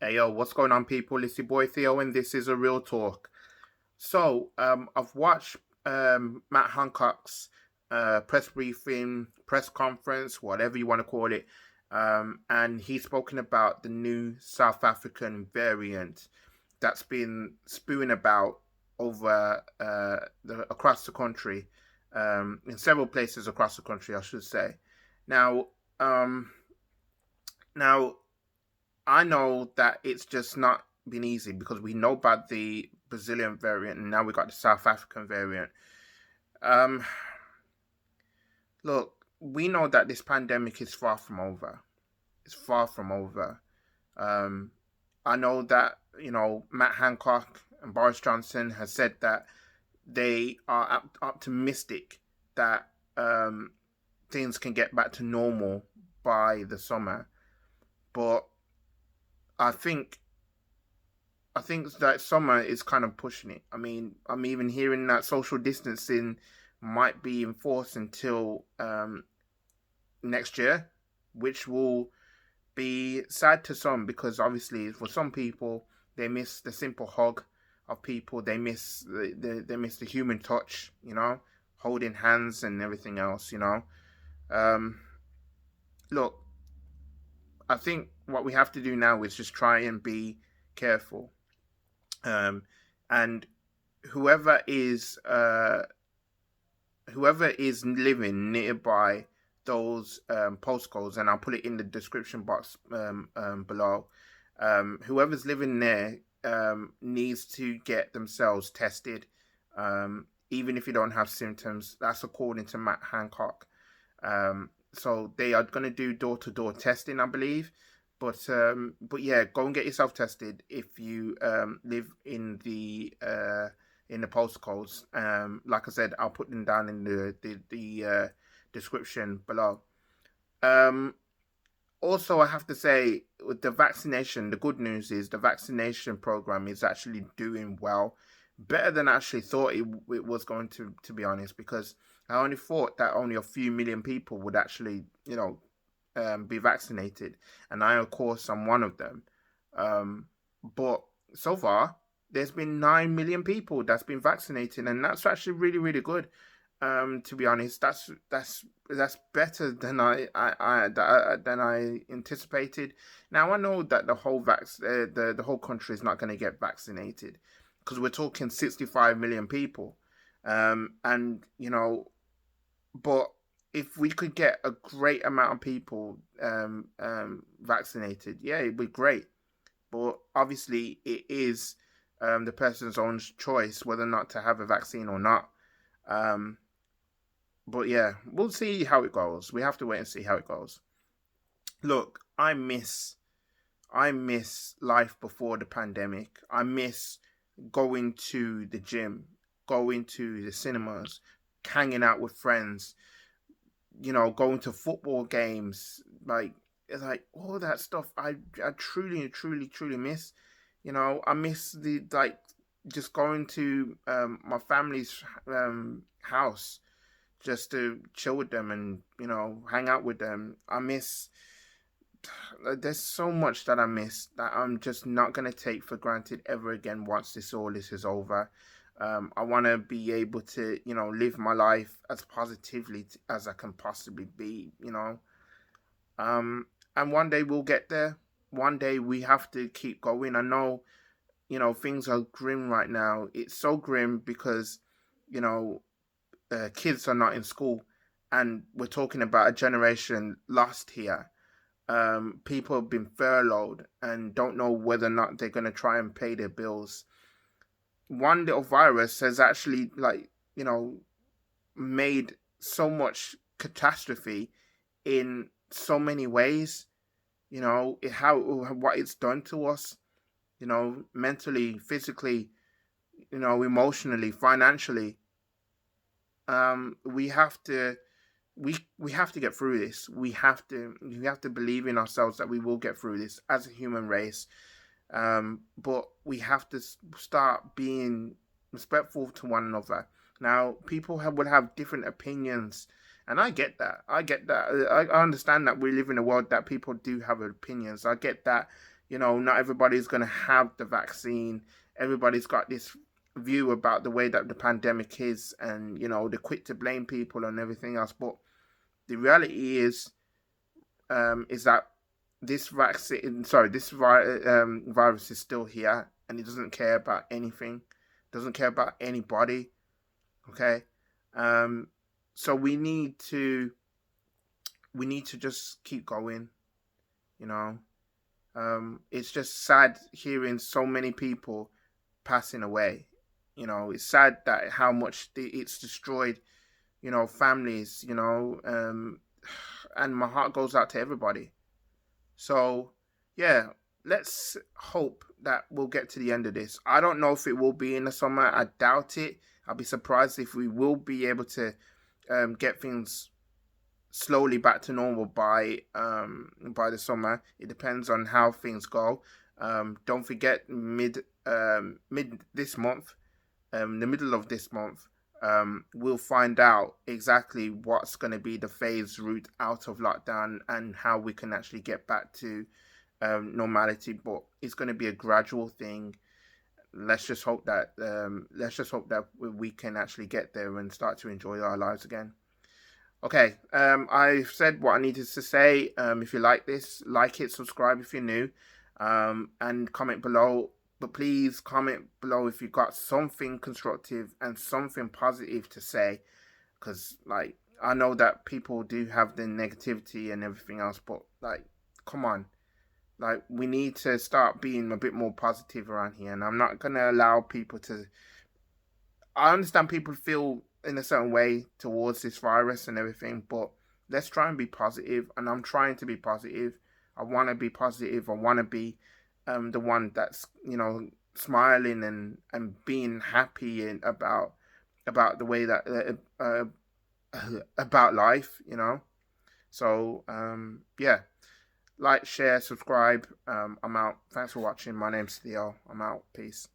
Hey yo, what's going on, people? It's your boy Theo, and this is a real talk. I've watched Matt Hancock's press briefing, press conference, whatever you want to call it, and he's spoken about the new South African variant that's been spewing about over across the country, in several places across the country, I should say. Now, um, now I know that it's just not been easy because we know about the Brazilian variant and now we got the South African variant. Um, Look, we know that this pandemic is far from over. It's far from over. Um, I know that Matt Hancock and Boris Johnson has said that they are optimistic that things can get back to normal by the summer, but I think I think that summer is kind of pushing it. I mean, I'm even hearing that social distancing might be enforced until next year, which will be sad to some because obviously for some people they miss the simple hug of people. They miss they miss the human touch, holding hands and everything else. Um, Look, I think what we have to do now is just try and be careful. Um, and whoever is uh, whoever is living nearby those postcodes, and I'll put it in the description box below. Whoever's living there needs to get themselves tested, even if you don't have symptoms. That's according to Matt Hancock. So they are going to do door to door testing, I believe. But yeah, go and get yourself tested if you live in the postcodes. Like I said, I'll put them down in the description below. Um, Also, I have to say, with the vaccination, the good news is the vaccination program is actually doing well, better than I actually thought it was going to be honest, because I only thought that only a few million people would actually, be vaccinated, and I, of course, I'm one of them. Um, but so far, there's been 9 million people that's been vaccinated, and that's actually really, really good. To be honest, that's better than than I anticipated. Now I know that the whole country is not going to get vaccinated because we're talking 65 million people, and but if we could get a great amount of people vaccinated, yeah, it'd be great. But obviously, it is the person's own choice whether or not to have a vaccine or not. Um, but yeah, we'll see how it goes. We have to wait and see how it goes. Look, I miss life before the pandemic. I miss going to the gym, going to the cinemas, hanging out with friends, going to football games, like it's like all that stuff. I truly, truly, truly miss. I miss the like just going to my family's house just to chill with them and hang out with them. I miss. There's so much that I miss that I'm just not gonna take for granted ever again once this is over. I want to be able to live my life as positively as I can possibly be. Um, and one day we'll get there. One day we have to keep going. I know things are grim right now. It's so grim because you know kids are not in school, and we're talking about a generation lost here. People have been furloughed and don't know whether or not they're going to try and pay their bills. One little virus has actually, made so much catastrophe in so many ways. How what it's done to us. Mentally, physically, emotionally, financially. We have to we have to get through this. We have to believe in ourselves that we will get through this as a human race. But we have to start being respectful to one another. Now, people will have different opinions, and I get that. I get that. I understand that we live in a world that people do have opinions. I get that. not everybody's going to have the vaccine. Everybody's got this view about the way that the pandemic is, and they're quick to blame people and everything else. But the reality is that this vaccine, sorry, this virus is still here, and it doesn't care about anything, doesn't care about anybody. Okay, so we need to just keep going. You know, it's just sad hearing so many people passing away. It's sad that how much it's destroyed. Families. And my heart goes out to everybody. So, yeah, let's hope that we'll get to the end of this. I don't know if it will be in the summer. I doubt it. I'll be surprised if we will be able to get things slowly back to normal by the summer. It depends on how things go. Don't forget mid this month, the middle of this month, we'll find out exactly what's going to be the phased route out of lockdown and how we can actually get back to normality. But it's going to be a gradual thing. Let's just hope that we can actually get there and start to enjoy our lives again. Okay, I've said what I needed to say. If you like this, like it, subscribe if you're new, and comment below. But please comment below if you've got something constructive and something positive to say, because I know that people do have the negativity and everything else, but come on, we need to start being a bit more positive around here, and I'm not gonna allow people to. I understand people feel in a certain way towards this virus and everything, but let's try and be positive. And I'm trying to be positive. I want to be positive. I want to be the one that's smiling and being happy and about the way that about life. So yeah, like, share, subscribe. I'm out. Thanks for watching. My name's Theo. I'm out. Peace.